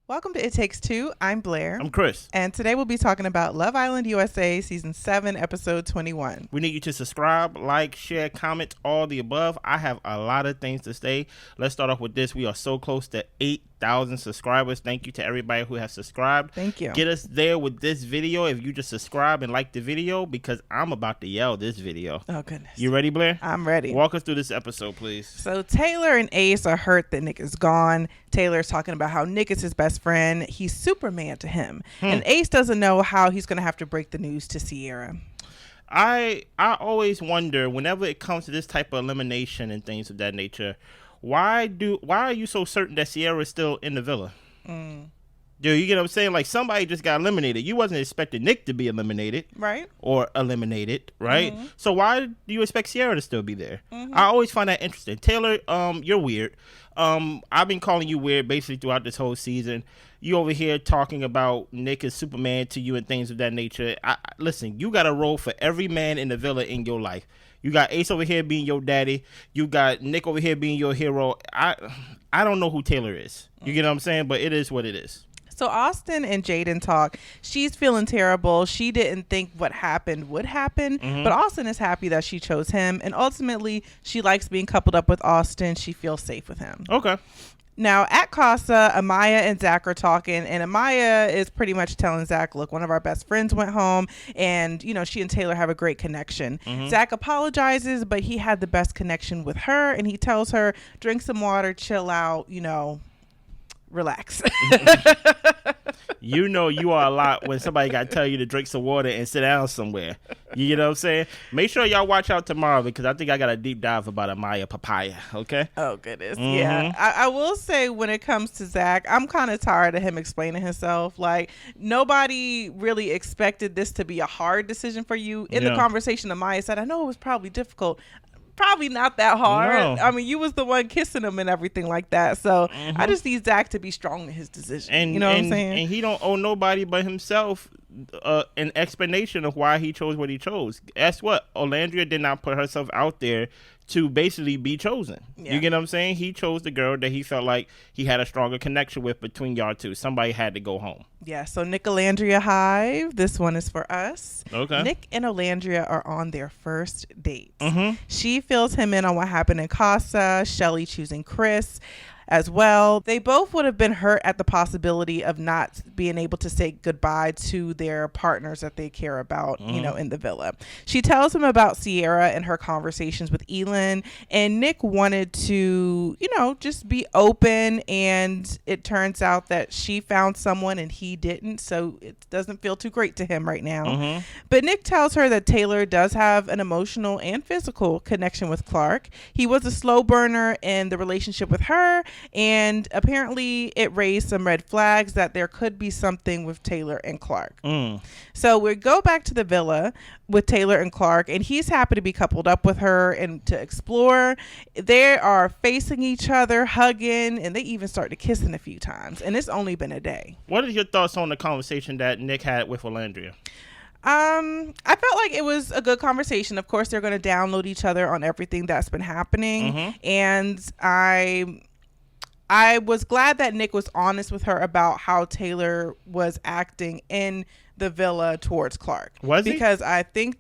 Welcome to It Takes Two. I'm Blair. I'm Chris. And today we'll be talking about Love Island USA Season 7, Episode 21. We need you to subscribe, like, share, comment, all the above. I have a lot of things to say. Let's start off with this. We are so close to 8,000 subscribers. Thank you to everybody who has subscribed. Thank you. Get us there with this video if you just subscribe and like the video, because I'm about to yell this video. Oh, goodness. You ready, Blair? I'm ready. Walk us through this episode, please. So Taylor and Ace are hurt that Nick is gone. Taylor's talking about how Nick is his best friend. He's Superman to him. And Ace doesn't know how he's going to have to break the news to Sierra. I always wonder, whenever it comes to this type of elimination and things of that nature, why are you so certain that Sierra is still in the villa? Dude, you get what I'm saying? Like, somebody just got eliminated. You wasn't expecting Nick to be eliminated. Right. Or eliminated, right? So why do you expect Sierra to still be there? I always find that interesting. Taylor, you're weird. I've been calling you weird basically throughout this whole season. You over here talking about Nick as Superman to you and things of that nature. Listen, you got a role for every man in the villa in your life. You got Ace over here being your daddy. You got Nick over here being your hero. I don't know who Taylor is. You get what I'm saying? But it is what it is. So Austin and Jaden talk. She's feeling terrible. She didn't think what happened would happen, but Austin is happy that she chose him. And ultimately, she likes being coupled up with Austin. She feels safe with him. Okay. Now, at Casa, Amaya and Zach are talking, and Amaya is pretty much telling Zach, look, one of our best friends went home, and, you know, she and Taylor have a great connection. Zach apologizes, but he had the best connection with her, and he tells her, drink some water, chill out, you know, relax. You know you are a lot when somebody got to tell you to drink some water and sit down somewhere. You know what I'm saying? Make sure y'all watch out tomorrow, because I think I got a deep dive about Amaya Papaya, okay? Oh, goodness. Yeah. I will say, when it comes to Zach, I'm kind of tired of him explaining himself. Like, nobody really expected this to be a hard decision for you. In the conversation, Amaya said, I know it was probably difficult. Probably not that hard. No. I mean, you was the one kissing him and everything like that. So I just need Zach to be strong in his decision. And, you know what I'm saying? And he don't owe nobody but himself an explanation of why he chose what he chose. Guess what? Alandria did not put herself out there to basically be chosen. You get what I'm saying? He chose the girl that he felt like he had a stronger connection with between y'all two. Somebody had to go home. Yeah, so Nick Alandria Hive. This one is for us. Okay. Nick and Alandria are on their first date. She fills him in on what happened in Casa. Shelly choosing Chris as well. They both would have been hurt at the possibility of not being able to say goodbye to their partners that they care about, you know, in the villa. She tells him about Sierra and her conversations with Elin, and Nick wanted to, you know, just be open, and it turns out that she found someone and he didn't, so it doesn't feel too great to him right now. But Nick tells her that Taylor does have an emotional and physical connection with Clark. He was a slow burner in the relationship with her, and apparently it raised some red flags that there could be something with Taylor and Clark. So we go back to the villa with Taylor and Clark, and he's happy to be coupled up with her and to explore. They are facing each other, hugging, and they even start to kissing a few times, and it's only been a day. What are your thoughts on the conversation that Nick had with Alandria? I felt like it was a good conversation. Of course, they're going to download each other on everything that's been happening, and I was glad that Nick was honest with her about how Taylor was acting in the villa towards Clark. Was he? Because I think,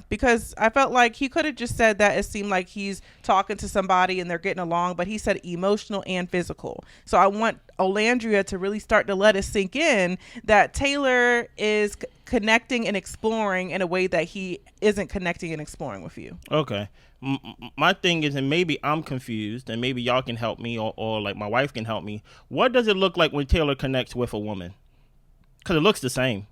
because I felt like he could have just said that it seemed like he's talking to somebody and they're getting along, but he said emotional and physical. So I want Alandria to really start to let it sink in that Taylor is connecting and exploring in a way that he isn't connecting and exploring with you. Okay. My thing is, and maybe I'm confused, and maybe y'all can help me, or like my wife can help me. What does it look like when Taylor connects with a woman? Because it looks the same.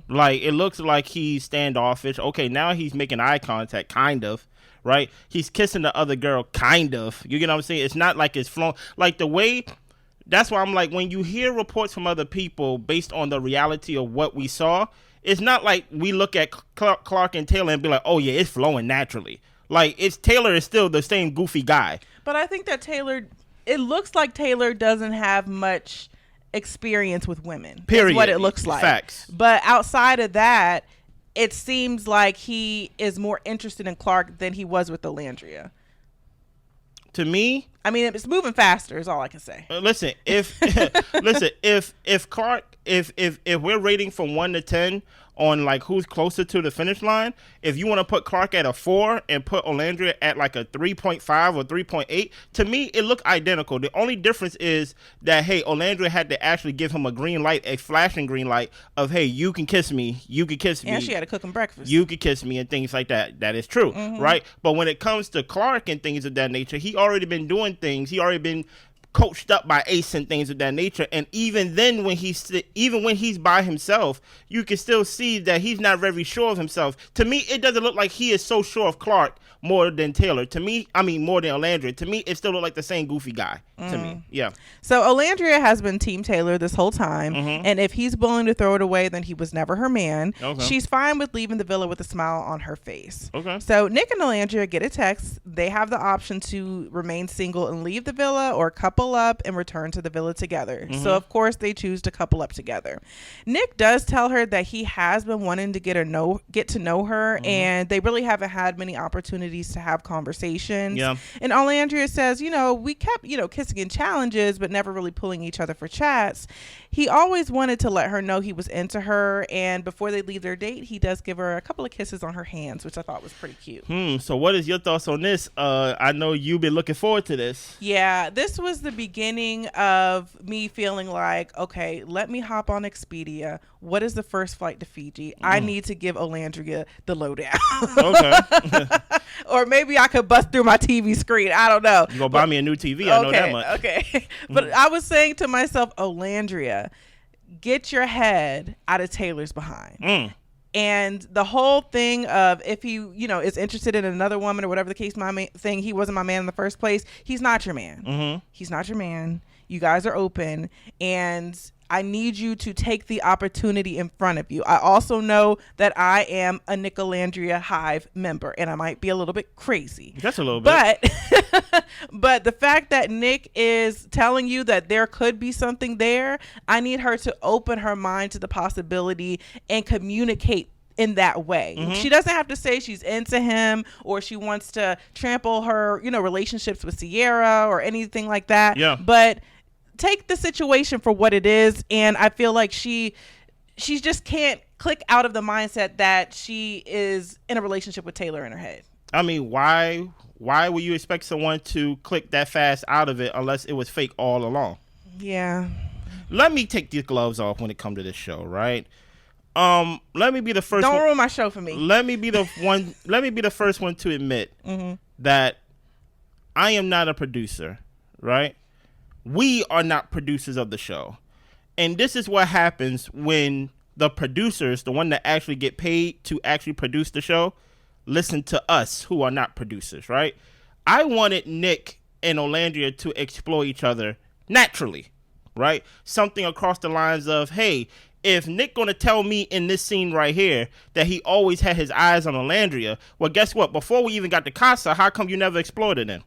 Like, it looks like he's standoffish. Okay, now he's making eye contact, kind of, right? He's kissing the other girl, kind of. You get what I'm saying? It's not like it's flown. Like, the way, that's why I'm like, when you hear reports from other people based on the reality of what we saw, it's not like we look at Clark and Taylor and be like, oh yeah, it's flowing naturally. Like, Taylor is still the same goofy guy. But I think that Taylor, it looks like Taylor doesn't have much experience with women. Period. Is what it looks like. Facts. But outside of that, it seems like he is more interested in Clark than he was with Alandria. To me, I mean, it's moving faster is all I can say. Listen, if Clark, if we're rating from 1 to 10 on like who's closer to the finish line, if you want to put Clark at a 4 and put Alandria at like a 3.5 or 3.8, to me it looked identical. The only difference is that, hey, Alandria had to actually give him a green light, a flashing green light of, hey, you can kiss me, and she had to cook him breakfast, you can kiss me, and things like that. That is true, right? But when it comes to Clark and things of that nature, he already been doing things, he already been coached up by Ace and things of that nature, and even then when he's by himself, you can still see that he's not very sure of himself. To me, it doesn't look like he is so sure of Clark more than Taylor. To me, I mean more than Alandria. To me, it still look like the same goofy guy to me. Yeah. So Alandria has been Team Taylor this whole time, and if he's willing to throw it away, then he was never her man. Okay. She's fine with leaving the villa with a smile on her face. Okay. So Nick and Alandria get a text. They have the option to remain single and leave the villa, or couple up and return to the villa together. So of course they choose to couple up together. Nick does tell her that he has been wanting to get to know her, and they really haven't had many opportunities to have conversations. Yeah. And Alandria says, we kept, kissing in challenges, but never really pulling each other for chats. He always wanted to let her know he was into her, and before they leave their date, he does give her a couple of kisses on her hands, which I thought was pretty cute. So what is your thoughts on this? I know you've been looking forward to this. Yeah, this was the beginning of me feeling like, okay, let me hop on Expedia. What is the first flight to Fiji? I need to give Alandria the lowdown. Okay. Or maybe I could bust through my TV screen. I don't know. You gonna buy me a new TV? I know that much. Okay. But I was saying to myself, Alandria, get your head out of Taylor's behind. And the whole thing of, if he, is interested in another woman or whatever the case thing, he wasn't my man in the first place. He's not your man. He's not your man. You guys are open, and I need you to take the opportunity in front of you. I also know that I am a Nick Alandria Hive member, and I might be a little bit crazy. That's a little bit. But the fact that Nick is telling you that there could be something there, I need her to open her mind to the possibility and communicate in that way. She doesn't have to say she's into him or she wants to trample her, relationships with Sierra or anything like that. Yeah. But take the situation for what it is, and I feel like she just can't click out of the mindset that she is in a relationship with Taylor in her head. I mean, why would you expect someone to click that fast out of it unless it was fake all along? Yeah. Let me take these gloves off when it comes to this show, right? Let me be the first. Don't ruin my show for me. Let me be the one. Let me be the first one to admit that I am not a producer, right? We are not producers of the show. And this is what happens when the producers, the one that actually get paid to actually produce the show, listen to us who are not producers, right? I wanted Nick and Alandria to explore each other naturally, right? Something across the lines of, hey, if Nick gonna tell me in this scene right here that he always had his eyes on Alandria, well, guess what? Before we even got to Casa, how come you never explored it then?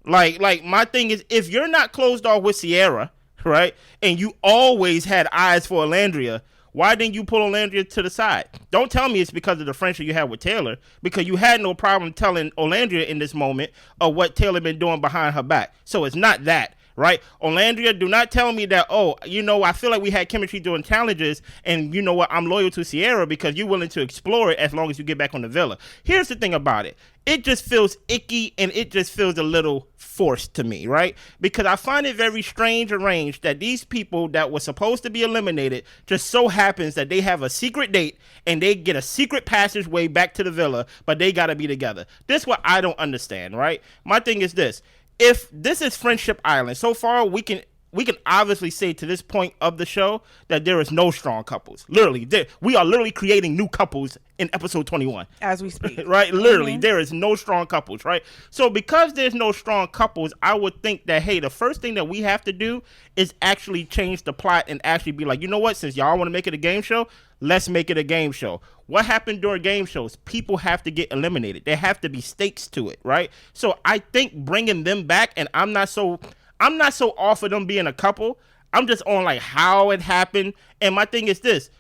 Like my thing is, if you're not closed off with Sierra, right, and you always had eyes for Alandria, why didn't you pull Alandria to the side? Don't tell me it's because of the friendship you had with Taylor, because you had no problem telling Alandria in this moment of what Taylor been doing behind her back. So it's not that. Right? Alandria, do not tell me that, I feel like we had chemistry during challenges, and you know what, I'm loyal to Sierra because you're willing to explore it as long as you get back on the villa. Here's the thing about it. It just feels icky, and it just feels a little forced to me, right? Because I find it very strange arranged that these people that were supposed to be eliminated just so happens that they have a secret date and they get a secret passageway back to the villa, but they got to be together. This is what I don't understand, right? My thing is this. If this is Friendship Island, so far we can obviously say to this point of the show that there is no strong couples. Literally, we are literally creating new couples in episode 21. As we speak. Right? Literally, there is no strong couples, right? So because there's no strong couples, I would think that, hey, the first thing that we have to do is actually change the plot and actually be like, you know what, since y'all want to make it a game show, let's make it a game show. What happened during game shows? People have to get eliminated. There have to be stakes to it, right? So I think bringing them back, and I'm not so off of them being a couple. I'm just on like how it happened. And my thing is this.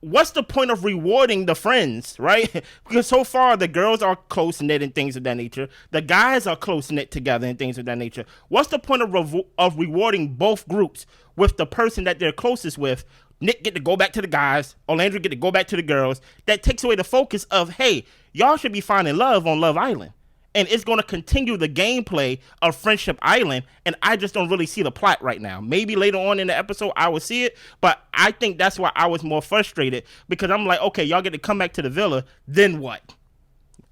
what's the point of rewarding the friends, right? Because so far the girls are close knit and things of that nature. The guys are close knit together and things of that nature. What's the point of rewarding both groups with the person that they're closest with? Nick get to go back to the guys. Alandria get to go back to the girls. That takes away the focus of, hey, y'all should be finding love on Love Island. And it's going to continue the gameplay of Friendship Island. And I just don't really see the plot right now. Maybe later on in the episode, I will see it. But I think that's why I was more frustrated. Because I'm like, okay, y'all get to come back to the villa. Then what?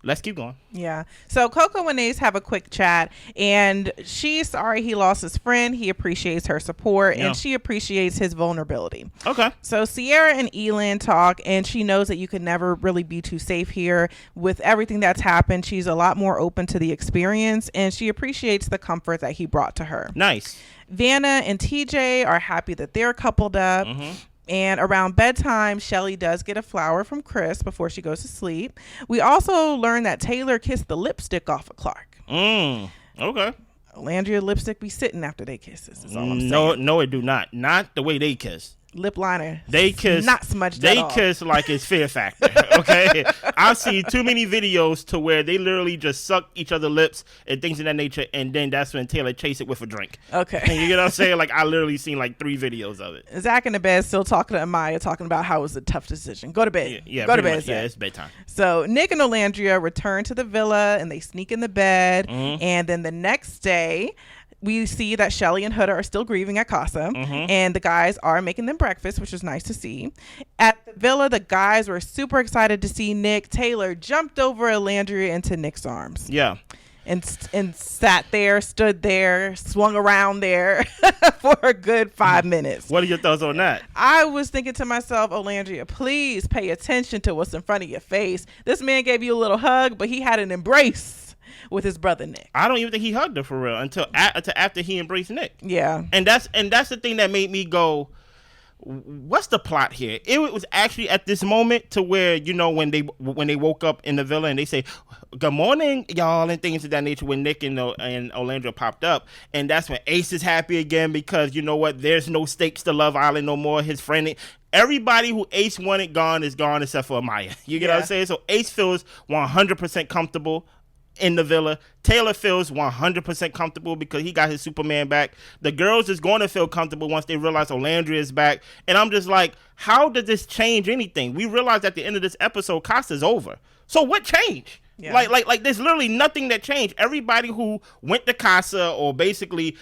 Let's keep going. Yeah. So Coco and Ace have a quick chat, and she's sorry he lost his friend. He appreciates her support, and she appreciates his vulnerability. Okay. So Sierra and Elin talk, and she knows that you can never really be too safe here. With everything that's happened, she's a lot more open to the experience, and she appreciates the comfort that he brought to her. Nice. Vanna and TJ are happy that they're coupled up. Mm-hmm. And around bedtime, Shelly does get a flower from Chris before she goes to sleep. We also learn that Taylor kissed the lipstick off of Clark. Okay. Alandria lipstick be sitting after they kiss. This is all I'm saying. No, it do not. Not the way they kiss. Lip liner. They kiss. Not smudged They at all. kiss like it's Fear Factor. Okay. I've seen too many videos to where they literally just suck each other's lips and things of that nature, and then that's when Taylor chase it with a drink. Okay. You get what I'm saying? Like, I literally seen like 3 videos of it. Zach in the bed still talking to Amaya, talking about how it was a tough decision. Go to bed. Yeah, go to bed. Much, yeah, it's bedtime. So Nick and Alandria return to the villa, and they sneak in the bed. Mm-hmm. And then the next day, we see that Shelly and Huda are still grieving at Casa, and the guys are making them breakfast, which is nice to see. At the villa, the guys were super excited to see Nick. Taylor jumped over Alandria into Nick's arms. Yeah. And sat there, stood there, swung around there for a good 5 minutes. What are your thoughts on that? I was thinking to myself, Alandria, please pay attention to what's in front of your face. This man gave you a little hug, but he had an embrace with his brother Nick. I don't even think he hugged her for real until after he embraced Nick. Yeah. And that's the thing that made me go, what's the plot here? It was actually at this moment to where, you know, when they woke up in the villa and they say, good morning, y'all, and things of that nature, when Nick and Alandria popped up. And that's when Ace is happy again because, you know what, there's no stakes to Love Island no more. His friend, everybody who Ace wanted gone is gone except for Amaya. You get what I'm saying? So Ace feels 100% comfortable in the villa. Taylor feels 100% comfortable because he got his Superman back. The girls is going to feel comfortable once they realize Alandria is back. And I'm just like, how did this change anything? We realized at the end of this episode, Casa's over. So what changed? Yeah. Like there's literally nothing that changed. Everybody who went to Casa or basically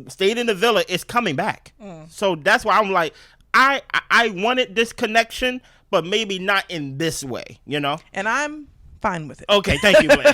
stayed in the villa is coming back. So that's why I'm like, I wanted this connection, but maybe not in this way, you know? And I'm fine with it. Okay, thank you, Blaine.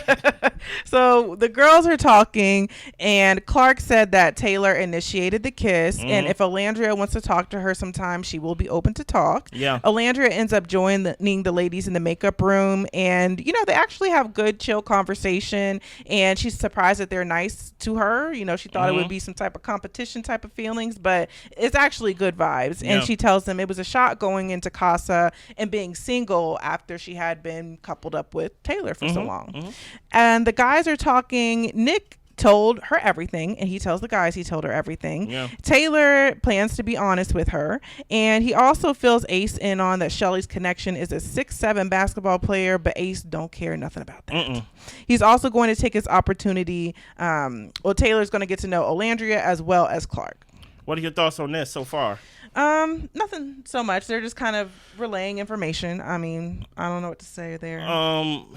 So the girls are talking, and Clark said that Taylor initiated the kiss, and if Alandria wants to talk to her sometime, she will be open to talk. Yeah. Alandria ends up joining the ladies in the makeup room, and, you know, they actually have good, chill conversation, and she's surprised that they're nice to her. You know, she thought it would be some type of competition type of feelings, but it's actually good vibes. Yeah. And she tells them it was a shock going into Casa and being single after she had been coupled up with Taylor for so long. And the guys are talking. Nick told her everything, and he tells the guys he told her everything. Yeah. Taylor plans to be honest with her, and he also fills Ace in on that Shelly's connection is a 6'7" basketball player, but Ace don't care nothing about that. He's also going to take his opportunity. Taylor's going to get to know Alandria as well as Clark. What are your thoughts on this so far? Nothing so much. They're just kind of relaying information. I mean, I don't know what to say there.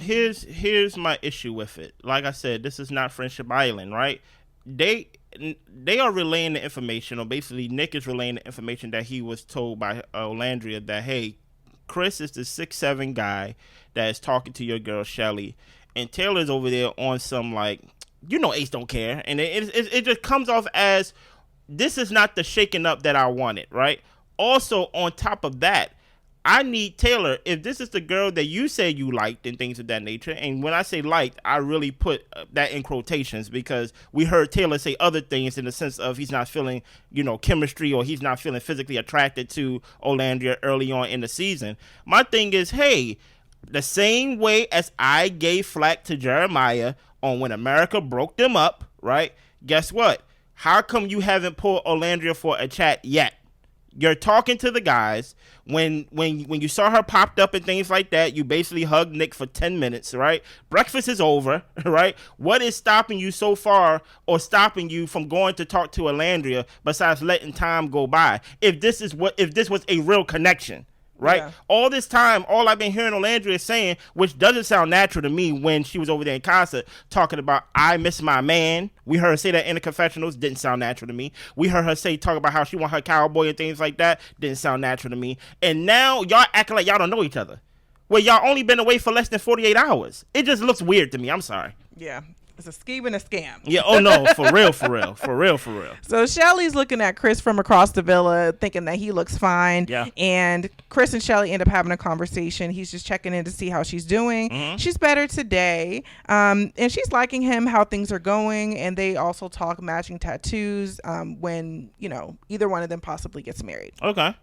Here's my issue with it. Like I said, this is not Friendship Island, right? They are relaying the information, or basically Nick is relaying the information that he was told by Alandria that, hey, Chris is the 6'7" guy that is talking to your girl Shelly, and Taylor's over there on some, like, you know, Ace don't care, and it just comes off as, this is not the shaking up that I wanted, right? Also, on top of that, I need Taylor, if this is the girl that you say you liked and things of that nature, and when I say liked, I really put that in quotations because we heard Taylor say other things in the sense of he's not feeling, you know, chemistry, or he's not feeling physically attracted to Alandria early on in the season. My thing is, hey, the same way as I gave flack to Jeremiah on when America broke them up, right? Guess what? How come you haven't pulled Alandria for a chat yet? You're talking to the guys. When you saw her popped up and things like that, you basically hugged Nick for 10 minutes, right? Breakfast is over, right? What is stopping you so far or stopping you from going to talk to Alandria besides letting time go by? If this was a real connection, right? Yeah. All this time, all I've been hearing Alandria saying, which doesn't sound natural to me when she was over there in Casa talking about, I miss my man. We heard her say that in the confessionals. Didn't sound natural to me. We heard her talk about how she want her cowboy and things like that. Didn't sound natural to me. And now y'all acting like y'all don't know each other. Well, y'all only been away for less than 48 hours. It just looks weird to me. I'm sorry. Yeah. It's a scheme and a scam. Yeah, oh no, for real. So Shelly's looking at Chris from across the villa, thinking that he looks fine. Yeah. And Chris and Shelly end up having a conversation. He's just checking in to see how she's doing. Mm-hmm. She's better today. And she's liking him, how things are going. And they also talk matching tattoos when, either one of them possibly gets married. Okay.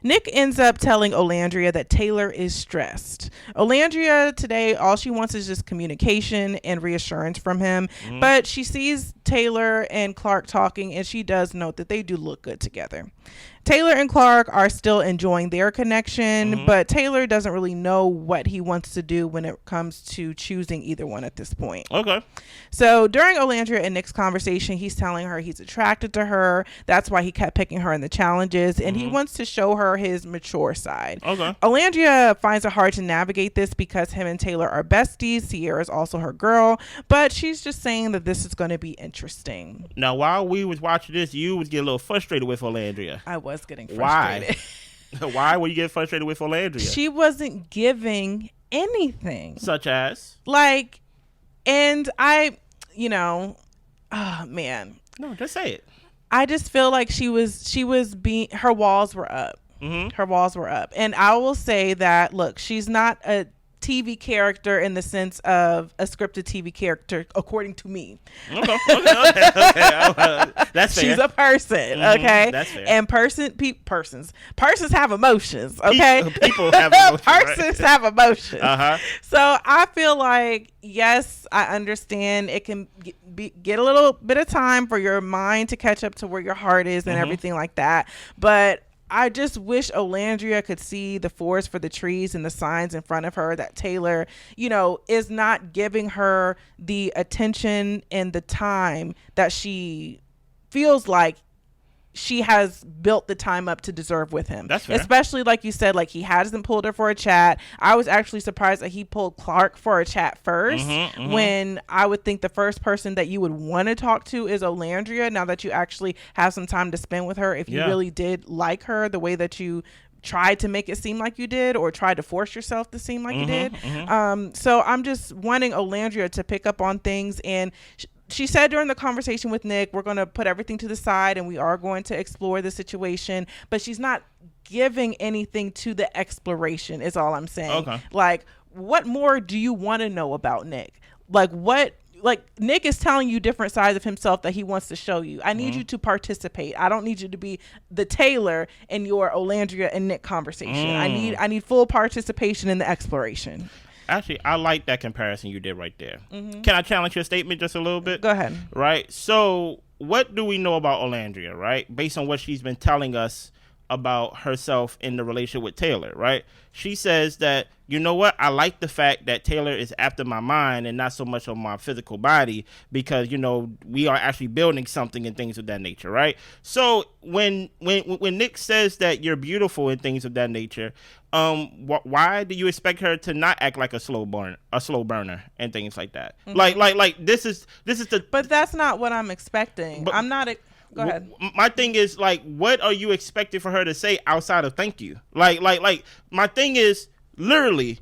Nick ends up telling Alandria that Taylor is stressed. Alandria today, all she wants is just communication and reassurance from him. Mm-hmm. But she sees Taylor and Clark talking, and she does note that they do look good together. Taylor and Clark are still enjoying their connection, mm-hmm. but Taylor doesn't really know what he wants to do when it comes to choosing either one at this point. Okay. So during Alandria and Nick's conversation, he's telling her he's attracted to her. That's why he kept picking her in the challenges, and mm-hmm. he wants to show her his mature side. Okay. Alandria finds it hard to navigate this because him and Taylor are besties. Sierra's also her girl, but she's just saying that this is going to be interesting. Now, while we was watching this, you was getting a little frustrated with Alandria. I was getting frustrated. Why? Why were you getting frustrated with Alandria? She wasn't giving anything. Such as? And oh man. No, just say it. I just feel like she was being, her walls were up. Mm-hmm. Her walls were up. And I will say that, look, she's not a TV character in the sense of a scripted TV character, according to me. Okay. That's fair. She's a person, mm-hmm. Okay? That's fair. And persons have emotions, okay? People have emotions, persons have emotions. Uh-huh. So I feel like, yes, I understand it can get a little bit of time for your mind to catch up to where your heart is and mm-hmm. everything like that. But I just wish Alandria could see the forest for the trees and the signs in front of her that Taylor, is not giving her the attention and the time that she feels like she has built the time up to deserve with him. That's fair. Especially like you said, like he hasn't pulled her for a chat. I was actually surprised that he pulled Clark for a chat first, mm-hmm, mm-hmm. when I would think the first person that you would want to talk to is Alandria, now that you actually have some time to spend with her, if you really did like her the way that you tried to make it seem like you did, or tried to force yourself to seem like mm-hmm, you did. Mm-hmm. So I'm just wanting Alandria to pick up on things, and she said during the conversation with Nick, we're going to put everything to the side and we are going to explore the situation, but she's not giving anything to the exploration is all I'm saying. Okay. Like, what more do you want to know about Nick? Nick is telling you different sides of himself that he wants to show you. I need mm-hmm. you to participate. I don't need you to be the Taylor in your Alandria and Nick conversation. I need full participation in the exploration. Actually, I like that comparison you did right there. Mm-hmm. Can I challenge your statement just a little bit? Go ahead. Right. So what do we know about Alandria, right? Based on what she's been telling us about herself in the relationship with Taylor, right? She says that, you know what? I like the fact that Taylor is after my mind and not so much on my physical body because, we are actually building something and things of that nature, right? So when Nick says that you're beautiful and things of that nature, why do you expect her to not act like a slow burner and things like that? Mm-hmm. Like this is the. But that's not what I'm expecting. I'm not. Go ahead. My thing is, what are you expecting for her to say outside of thank you? Like my thing is, literally,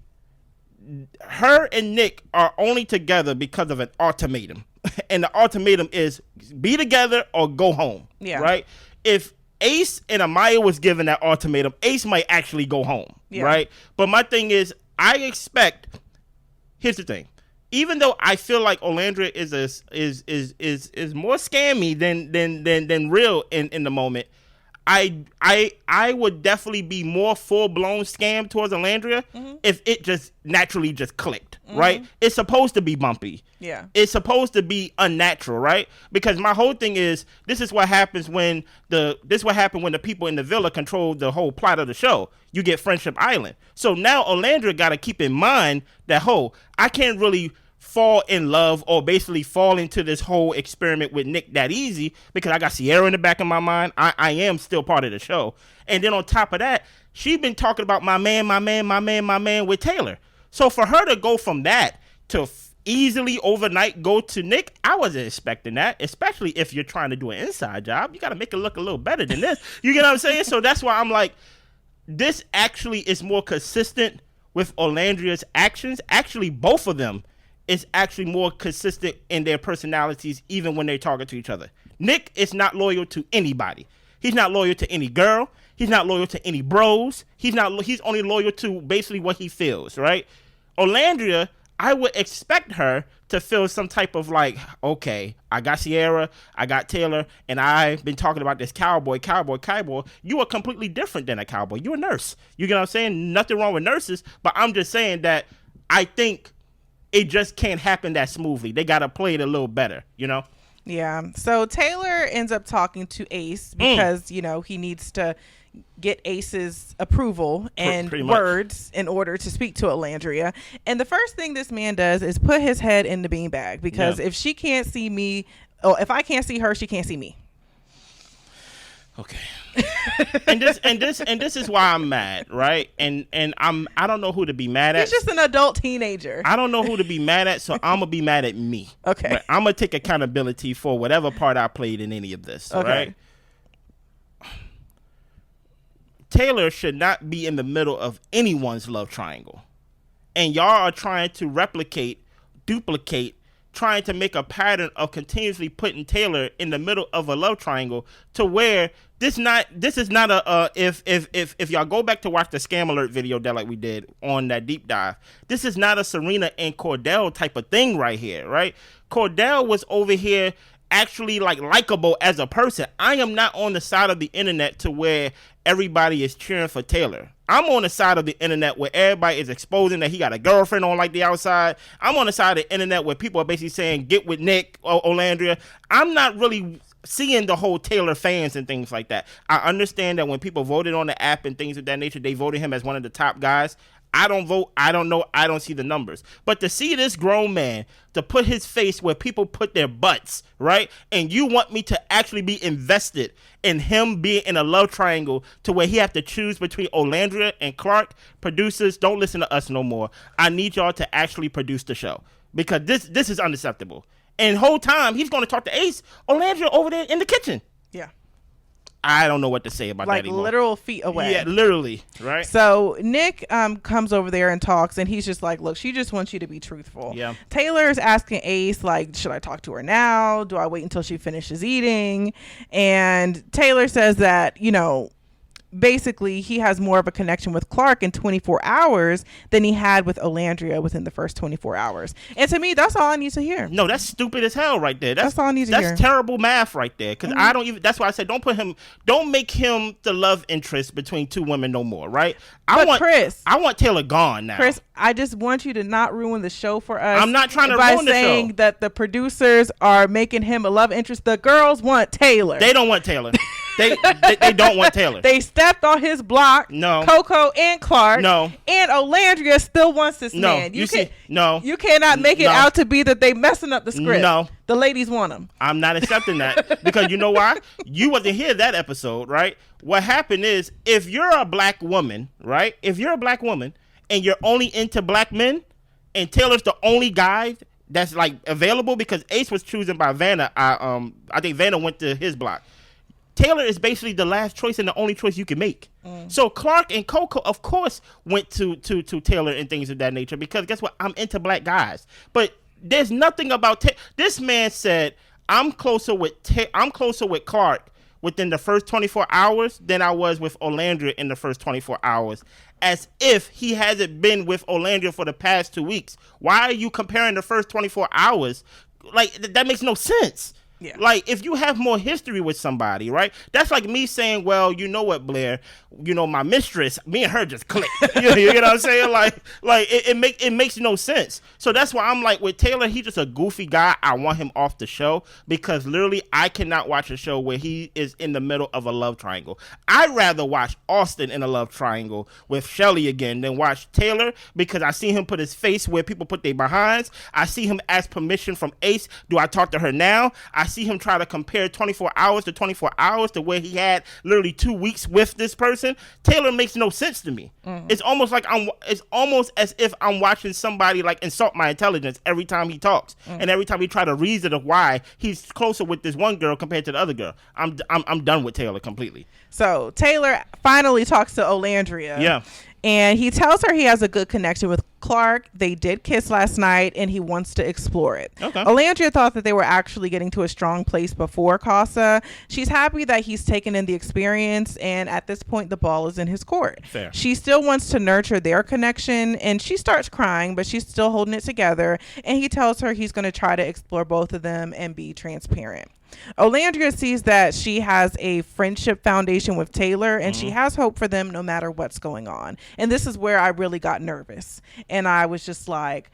her and Nick are only together because of an ultimatum. And the ultimatum is be together or go home. Yeah. Right? If Ace and Amaya was given that ultimatum, Ace might actually go home. Yeah. Right? But my thing is, here's the thing. Even though I feel like Alandria is more scammy than real in the moment, I would definitely be more full blown scam towards Alandria if it just naturally just clicked, right? It's supposed to be bumpy. Yeah. It's supposed to be unnatural, right? Because my whole thing is this is what happens when the people in the villa control the whole plot of the show. You get Friendship Island. So now Alandria got to keep in mind that I can't really fall in love or basically fall into this whole experiment with Nick that easy because I got Sierra in the back of my mind. I am still part of the show. And then on top of that, she been talking about my man with Taylor. So for her to go from that to easily overnight go to Nick, I wasn't expecting that, especially if you're trying to do an inside job. You got to make it look a little better than this. You get what I'm saying? So that's why I'm like, this actually is more consistent with Alandria's actions. Actually, both of them is actually more consistent in their personalities, even when they're talking to each other. Nick is not loyal to anybody. He's not loyal to any girl. He's not loyal to any bros. He's only loyal to basically what he feels, right? Alandria, I would expect her to feel some type of like, okay, I got Sierra, I got Taylor, and I've been talking about this cowboy. You are completely different than a cowboy. You're a nurse. You get what I'm saying? Nothing wrong with nurses, but I'm just saying that I think it just can't happen that smoothly. They got to play it a little better, you know? Yeah. So Taylor ends up talking to Ace because, he needs to get Ace's approval and words in order to speak to Alandria. And the first thing this man does is put his head in the beanbag because if she can't see me, or if I can't see her, she can't see me. Okay. and this is why I'm mad, right? And I don't know who to be mad at. He's just an adult teenager. I don't know who to be mad at, so I'm gonna be mad at me. Okay. But I'm gonna take accountability for whatever part I played in any of this. Okay. Right? Taylor should not be in the middle of anyone's love triangle. And y'all are trying to duplicate, trying to make a pattern of continuously putting Taylor in the middle of a love triangle to where this is not a if y'all go back to watch the Scam Alert video that like we did on that deep dive, this is not a Serena and Cordell type of thing right here, right? Cordell was over here actually like likable as a person. I am not on the side of the internet to where everybody is cheering for Taylor. I'm on the side of the internet where everybody is exposing that he got a girlfriend on like the outside. I'm on the side of the internet where people are basically saying get with Nick or Alandria. I'm not really seeing the whole Taylor fans and things like that. I understand that when people voted on the app and things of that nature, they voted him as one of the top guys. I don't vote. I don't know. I don't see the numbers. But to see this grown man to put his face where people put their butts, right? And you want me to actually be invested in him being in a love triangle to where he have to choose between Alandria and Clark. Producers, don't listen to us no more. I need y'all to actually produce the show because this is unacceptable. And the whole time he's going to talk to Ace, Alandria over there in the kitchen. Yeah. I don't know what to say about that anymore. Like literal feet away. Yeah, literally, right? So Nick comes over there and talks, and he's just like, look, she just wants you to be truthful. Yeah. Taylor's asking Ace, like, should I talk to her now? Do I wait until she finishes eating? And Taylor says that, basically he has more of a connection with Clark in 24 hours than he had with Alandria within the first 24 hours. And to me, that's all I need to hear. No, that's stupid as hell right there. That's all I need to hear. That's terrible math right there. Because I don't even, that's why I said don't make him the love interest between two women no more, right? I want Taylor gone now. Chris, I just want you to not ruin the show for us. I'm not trying to ruin the show. By saying that the producers are making him a love interest. The girls want Taylor. They don't want Taylor. They don't want Taylor. They stepped on his block. No. Coco and Clark. No. And Alandria still wants this man. You cannot make it out to be that they messing up the script. No. The ladies want him. I'm not accepting that because you know why? You wasn't here that episode, right? What happened is if you're a black woman, right? If you're a black woman and you're only into black men and Taylor's the only guy that's like available because Ace was chosen by Vanna. I think Vanna went to his block. Taylor is basically the last choice and the only choice you can make. So Clark and Coco, of course, went to Taylor and things of that nature because guess what? I'm into black guys. But there's nothing about this man said, I'm closer with Clark within the first 24 hours than I was with Alandria in the first 24 hours. As if he hasn't been with Alandria for the past 2 weeks. Why are you comparing the first 24 hours? Like, that makes no sense. Yeah. Like, if you have more history with somebody, right? That's like me saying, well, you know what, Blair? You know, my mistress, me and her just clicked. You know what I'm saying? Like it makes no sense. So that's why I'm like, with Taylor, he's just a goofy guy. I want him off the show because literally I cannot watch a show where he is in the middle of a love triangle. I'd rather watch Austin in a love triangle with Shelly again than watch Taylor, because I see him put his face where people put their behinds. I see him ask permission from Ace. Do I talk to her now? I see him try to compare 24 hours to 24 hours to where he had literally 2 weeks with this person. Taylor makes no sense to me. It's almost like it's almost as if I'm watching somebody like insult my intelligence every time he talks, and every time he try to reason of why he's closer with this one girl compared to the other girl. I'm done with Taylor completely. So Taylor finally talks to Alandria. Yeah. And he tells her he has a good connection with Clark. They did kiss last night, and he wants to explore it. Okay. Alandria thought that they were actually getting to a strong place before Casa. She's happy that he's taken in the experience, and at this point, the ball is in his court. Fair. She still wants to nurture their connection, and she starts crying, but she's still holding it together. And he tells her he's going to try to explore both of them and be transparent. Alandria sees that she has a friendship foundation with Taylor, and she has hope for them no matter what's going on. And this is where I really got nervous. And I was just like,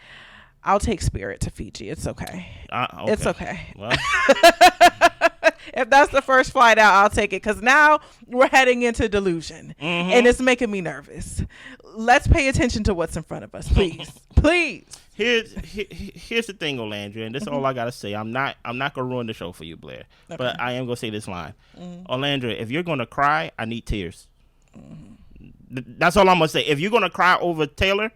I'll take Spirit to Fiji. It's okay. Okay. It's okay. Well. If that's the first flight out, I'll take it, because now we're heading into delusion, and it's making me nervous. Let's pay attention to what's in front of us, please. Please. Here's the thing, Alandria, and this is all I gotta say. I'm not gonna ruin the show for you, Blair, but I am gonna say this line. Alandria, if you're gonna cry, I need tears. That's all I'm gonna say. If you're gonna cry over Taylor,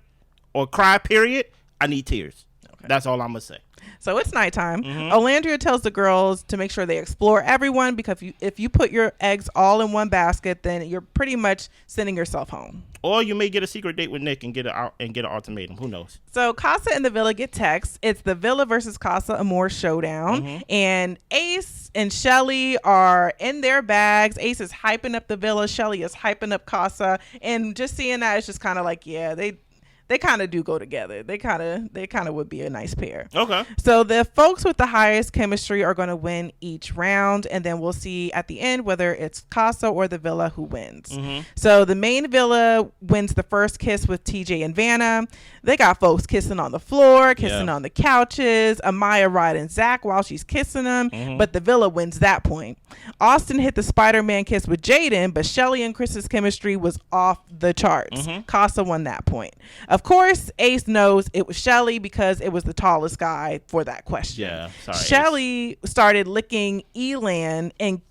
or cry, period, I need tears. Okay. That's all I'm gonna say. So it's nighttime. Alandria tells the girls to make sure they explore everyone, because if you put your eggs all in one basket, then you're pretty much sending yourself home. Or you may get a secret date with Nick and get an ultimatum. Who knows? So Casa and the Villa get texts. It's the Villa versus Casa Amor showdown. And Ace and Shelly are in their bags. Ace is hyping up the Villa. Shelly is hyping up Casa. And just seeing that, it's just kind of like, yeah, they kind of do go together. They kind of would be a nice pair. Okay. So the folks with the highest chemistry are going to win each round, and then we'll see at the end whether it's Casa or the Villa who wins. So the main Villa wins the first kiss with TJ and Vanna. They got folks kissing on the floor, kissing on the couches. Amaya riding Zach while she's kissing him, but the Villa wins that point. Austin hit the Spider-Man kiss with Jaden, but Shelly and Chris's chemistry was off the charts. Casa won that point. Of course, Ace knows it was Shelly because it was the tallest guy for that question. Yeah, sorry. Shelly started licking Elan and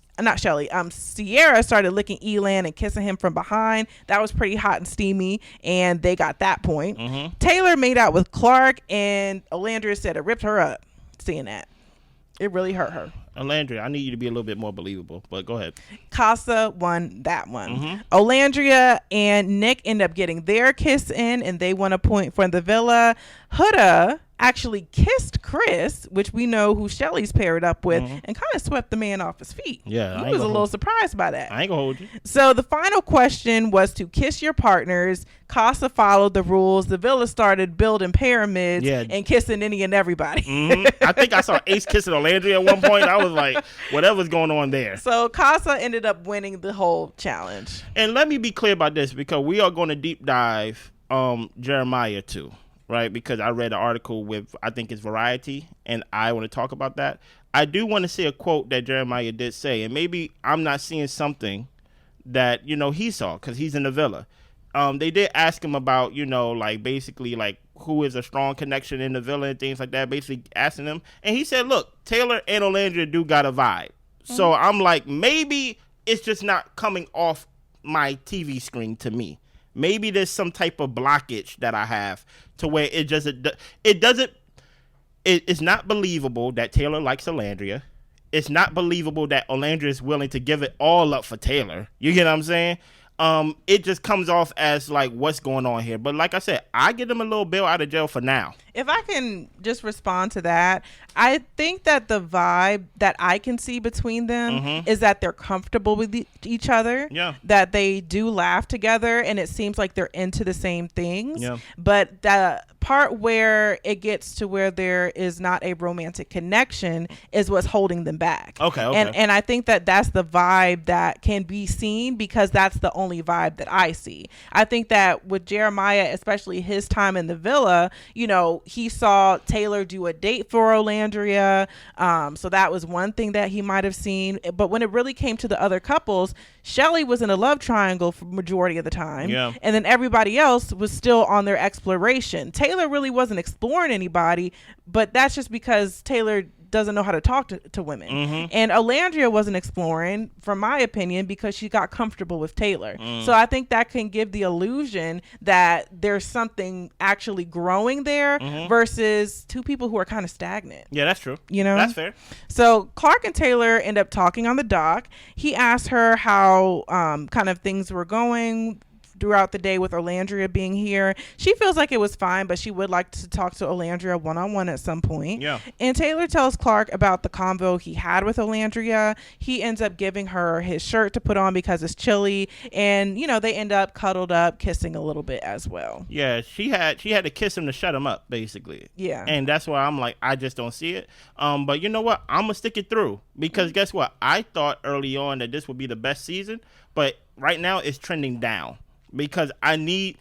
Sierra started licking Elan and kissing him from behind. That was pretty hot and steamy, and they got that point. Taylor made out with Clark, and Alandria said it ripped her up. Seeing that, it really hurt her. Alandria, I need you to be a little bit more believable, but go ahead. Casa won that one. Alandria and Nick end up getting their kiss in, and they won a point for the Villa. Huda actually kissed Chris, which we know who Shelly's paired up with, and kind of swept the man off his feet. Yeah, he was a little surprised by that. I ain't gonna hold you. So the final question was to kiss your partners. Casa followed the rules. The Villa started building pyramids and kissing any and everybody. I think I saw Ace kissing Alandria at one point. I was like, whatever's going on there. So Casa ended up winning the whole challenge. And let me be clear about this, because we are going to deep dive Jeremiah too. Right, because I read an article with, I think it's Variety, and I want to talk about that. I do want to see a quote that Jeremiah did say, and maybe I'm not seeing something that, he saw, because he's in the Villa. They did ask him about, like basically like who is a strong connection in the Villa and things like that, basically asking him. And he said, look, Taylor and Alandria do got a vibe. So I'm like, maybe it's just not coming off my TV screen to me. Maybe there's some type of blockage that I have to where it's not believable that Taylor likes Alandria. It's not believable that Alandria is willing to give it all up for Taylor. You get what I'm saying? it just comes off as like, what's going on here? But like I said, I get them a little bail out of jail for now. If I can just respond to that, I think that the vibe that I can see between them is that they're comfortable with each other. Yeah. That they do laugh together, and it seems like they're into the same things. Yeah. But the part where it gets to where there is not a romantic connection is what's holding them back. Okay. And I think that that's the vibe that can be seen, because that's the only vibe that I see. I think that with Jeremiah, especially his time in the villa, you know, he saw Taylor do a date for Alandria. So that was one thing that he might have seen. But when it really came to the other couples, Shelly was in a love triangle for majority of the time. Yeah. And then everybody else was still on their exploration. Taylor really wasn't exploring anybody, but that's just because Taylor doesn't know how to talk to women. And Alandria wasn't exploring, from my opinion, because she got comfortable with Taylor. So I think that can give the illusion that there's something actually growing there versus two people who are kind of stagnant. Yeah, that's true. You know? That's fair. So Clark and Taylor end up talking on the dock. He asked her how kind of things were going throughout the day with Alandria being here. She feels like it was fine, but she would like to talk to Alandria one-on-one at some point. Yeah. And Taylor tells Clark about the convo he had with Alandria. He ends up giving her his shirt to put on because it's chilly, and you know, they end up cuddled up, kissing a little bit as well. Yeah, she had to kiss him to shut him up, basically. Yeah. And that's why I'm like, I just don't see it. But you know what? I'm gonna stick it through, because guess what? I thought early on that this would be the best season, but right now it's trending down. Because I need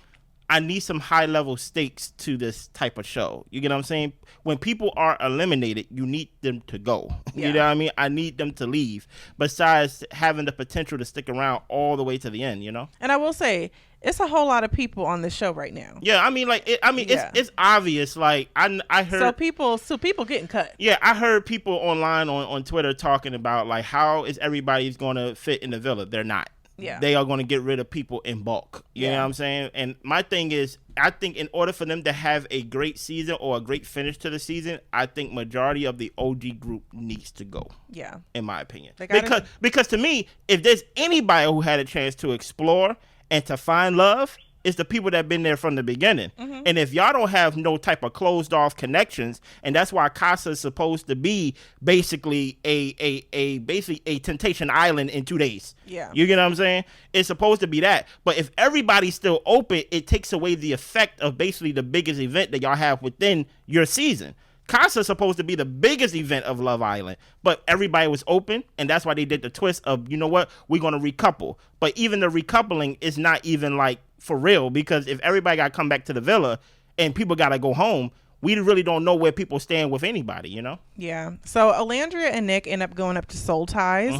some high level stakes to this type of show. You get what I'm saying? When people are eliminated, you need them to go. Yeah. You know what I mean? I need them to leave. Besides having the potential to stick around all the way to the end, you know? And I will say, it's a whole lot of people on this show right now. Yeah, I mean, like, it's obvious. Like, I heard. So people getting cut. Yeah, I heard people online on Twitter talking about like, how is everybody's going to fit in the villa? They're not. Yeah. They are going to get rid of people in bulk. You know what I'm saying? And my thing is, I think in order for them to have a great season or a great finish to the season, I think majority of the OG group needs to go. Yeah. In my opinion. Because to me, if there's anybody who had a chance to explore and to find love, it's the people that have been there from the beginning. And if y'all don't have no type of closed off connections, and that's why Casa is supposed to be basically a Temptation Island in 2 days. Yeah. You get what I'm saying? It's supposed to be that. But if everybody's still open, it takes away the effect of basically the biggest event that y'all have within your season. Casa is supposed to be the biggest event of Love Island, but everybody was open, and that's why they did the twist of, you know what, we're going to recouple. But even the recoupling is not even like for real, because if everybody got to come back to the villa and people got to go home, we really don't know where people stand with anybody, you know? Yeah. So Alandria and Nick end up going up to Soul Ties.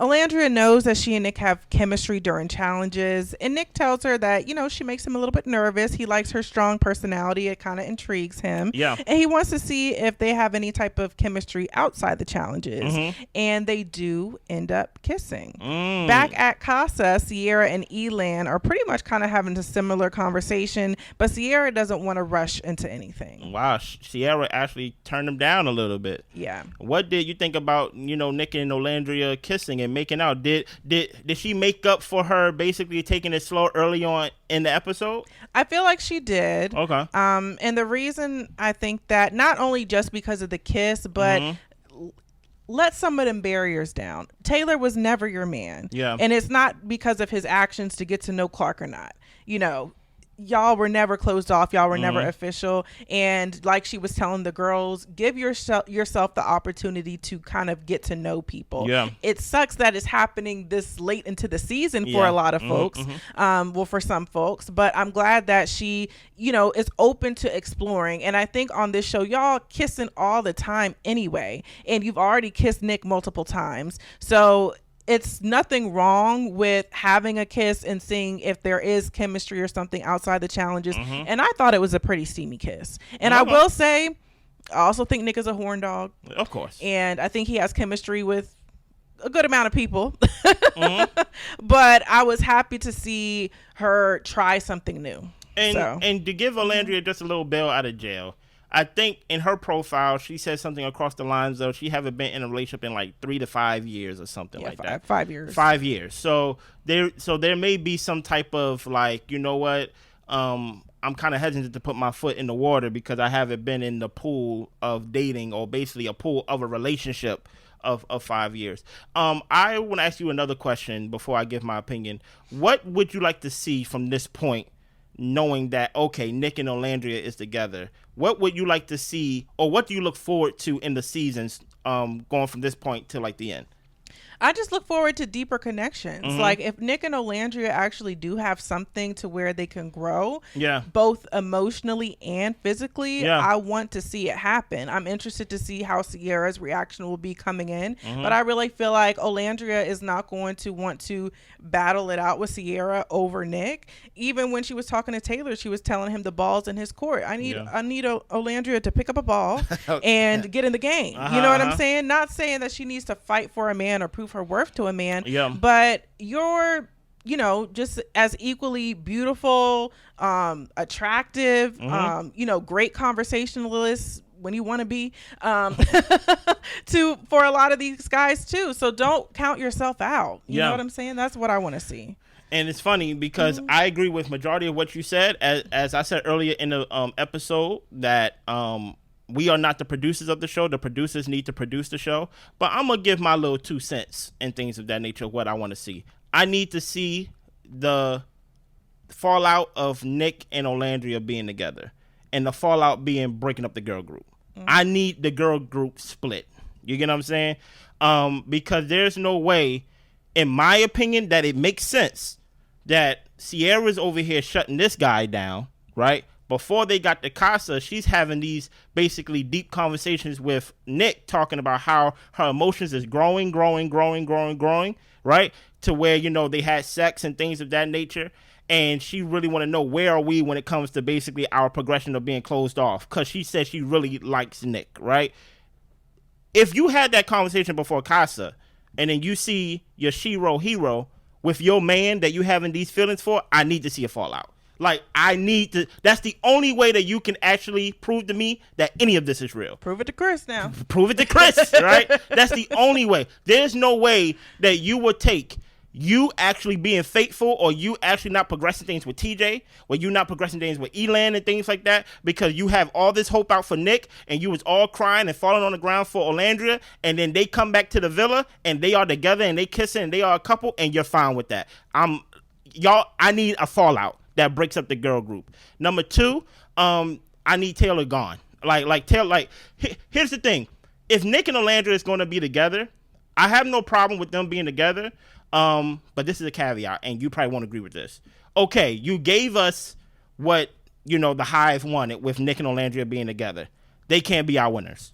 Alandria knows that she and Nick have chemistry during challenges, and Nick tells her that, you know, she makes him a little bit nervous. He likes her strong personality. It kind of intrigues him. Yeah. And he wants to see if they have any type of chemistry outside the challenges. And they do end up kissing. Back at Casa, Sierra and Elan are pretty much kind of having a similar conversation, but Sierra doesn't want to rush into anything. Wow, Sierra actually turned him down a little bit. Yeah. What did you think about, you know, Nick and Alandria kissing and making out? Did she make up for her basically taking it slow early on in the episode? I feel like she did. Okay. And the reason I think that, not only just because of the kiss, but let some of them barriers down. Taylor was never your man. Yeah. And it's not because of his actions to get to know Clark or not. You know, y'all were never closed off. Y'all were never official. And like she was telling the girls, give yourself the opportunity to kind of get to know people. Yeah. It sucks that it's happening this late into the season for a lot of folks. Well, for some folks, but I'm glad that she, you know, is open to exploring. And I think on this show, y'all kissing all the time anyway. And you've already kissed Nick multiple times. So it's nothing wrong with having a kiss and seeing if there is chemistry or something outside the challenges. And I thought it was a pretty steamy kiss. And I will say, I also think Nick is a horn dog. Of course. And I think he has chemistry with a good amount of people. But I was happy to see her try something new. And to give Alandria just a little bail out of jail, I think in her profile, she said something across the lines of she haven't been in a relationship in like 3 to 5 years or something like that. 5 years. 5 years. So there may be some type of like, you know what? I'm kind of hesitant to put my foot in the water because I haven't been in the pool of dating, or basically a pool of a relationship of 5 years. I want to ask you another question before I give my opinion. What would you like to see from this point, knowing that, okay, Nick and Alandria is together? What would you like to see, or what do you look forward to in the seasons going from this point to like the end? I just look forward to deeper connections. Mm-hmm. Like if Nick and Alandria actually do have something to where they can grow, both emotionally and physically, I want to see it happen. I'm interested to see how Sierra's reaction will be coming in, but I really feel like Alandria is not going to want to battle it out with Sierra over Nick. Even when she was talking to Taylor, she was telling him the ball's in his court. I need Alandria to pick up a ball and get in the game. You know what I'm saying? Not saying that she needs to fight for a man or prove her worth to a man, but you're, just as equally beautiful, attractive, great conversationalist when you want to be, for a lot of these guys too. So don't count yourself out. You know what I'm saying? That's what I want to see. And it's funny because I agree with majority of what you said. As I said earlier in the episode, that we are not the producers of the show. The producers need to produce the show. But I'm going to give my little 2 cents and things of that nature of what I want to see. I need to see the fallout of Nick and Alandria being together, and the fallout being breaking up the girl group. I need the girl group split. You get what I'm saying? Because there's no way, in my opinion, that it makes sense that Sierra's over here shutting this guy down, right? Before they got to Casa, she's having these basically deep conversations with Nick, talking about how her emotions is growing, right? To where, they had sex and things of that nature. And she really want to know, where are we when it comes to basically our progression of being closed off? Because she said she really likes Nick, right? If you had that conversation before Casa, and then you see your Shiro hero with your man that you having these feelings for, I need to see a fallout. Like, that's the only way that you can actually prove to me that any of this is real. Prove it to Chris now. Prove it to Chris, right? That's the only way. There's no way that you would take you actually being faithful, or you actually not progressing things with TJ, or you not progressing things with Elan and things like that, because you have all this hope out for Nick, and you was all crying and falling on the ground for Alandria, and then they come back to the villa, and they are together, and they kissing, and they are a couple, and you're fine with that. I need a fallout that breaks up the girl group. Number 2, I need Taylor gone. Here's the thing. If Nick and Alandria is going to be together, I have no problem with them being together. But this is a caveat, and you probably won't agree with this. Okay, you gave us what, the Hive wanted with Nick and Alandria being together. They can't be our winners.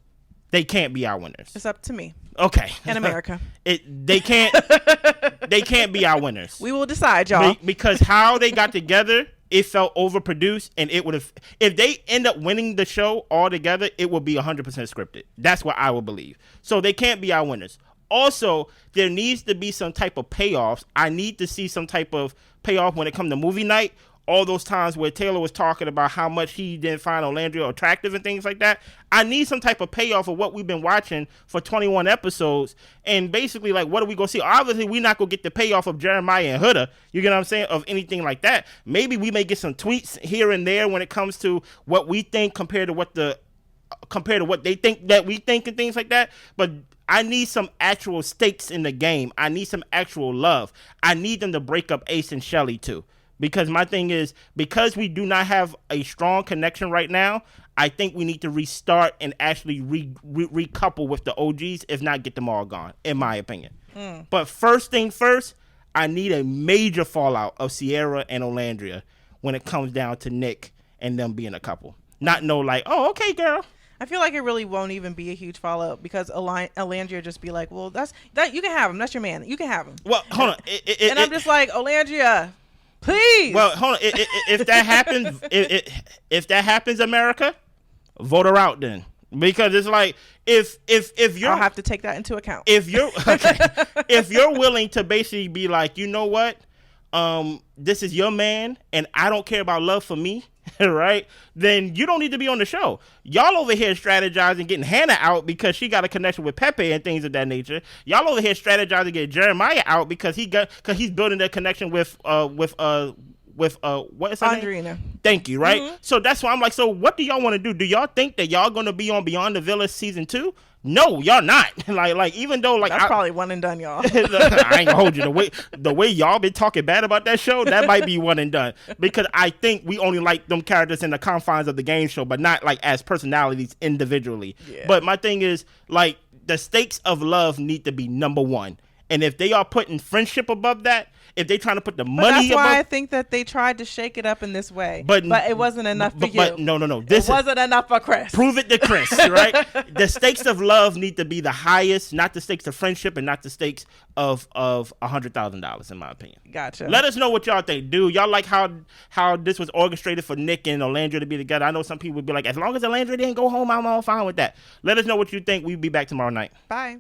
It's up to me. Okay. In America. They can't be our winners. We will decide, y'all. Because how they got together, it felt overproduced, and it would have, if they end up winning the show altogether, it would be 100% scripted. That's what I would believe. So they can't be our winners. Also, there needs to be some type of payoffs. I need to see some type of payoff when it comes to movie night. All those times where Taylor was talking about how much he didn't find Alandria attractive and things like that. I need some type of payoff of what we've been watching for 21 episodes. And basically, like, what are we going to see? Obviously, we're not going to get the payoff of Jeremiah and Huda. You get what I'm saying? Of anything like that. Maybe we may get some tweets here and there when it comes to what we think compared to what they think that we think and things like that. But I need some actual stakes in the game. I need some actual love. I need them to break up Ace and Shelly too. Because my thing is, because we do not have a strong connection right now, I think we need to restart and actually recouple with the OGs, if not get them all gone, in my opinion. But first thing first, I need a major fallout of Sierra and Alandria when it comes down to Nick and them being a couple. Not no like, oh, okay, girl. I feel like it really won't even be a huge follow-up, because Alandria just be like, well, that you can have him. That's your man. You can have him. Well, hold on. I'm just like, Alandria, please. Well, hold on. If that happens, if that happens, America, vote her out then. Because it's like, if you're, I'll have to take that into account. If you're willing to basically be like, you know what, this is your man, and I don't care about love for me, right? Then you don't need to be on the show. Y'all over here strategizing, getting Hannah out because she got a connection with Pepe and things of that nature. Y'all over here strategizing, getting Jeremiah out because he's building that connection with what is her Alandria. name? Thank you, right? Mm-hmm. So that's why I'm like, so what do y'all want to do? Do y'all think that y'all going to be on Beyond the Villa season 2? No, y'all not. like even though that's probably one and done, y'all. I ain't gonna hold you. The way y'all been talking bad about that show, that might be one and done. Because I think we only like them characters in the confines of the game show, but not like as personalities individually. Yeah. But my thing is, like, the stakes of love need to be number one. And if they are putting friendship above that, if they trying to put the money that's why I think that they tried to shake it up in this way. But it wasn't enough for you. But no. It wasn't enough for Chris. Prove it to Chris, right? The stakes of love need to be the highest, not the stakes of friendship and not the stakes of $100,000, in my opinion. Gotcha. Let us know what y'all think. Do y'all like how this was orchestrated for Nick and Alandria to be together? I know some people would be like, as long as Alandria didn't go home, I'm all fine with that. Let us know what you think. We'll be back tomorrow night. Bye.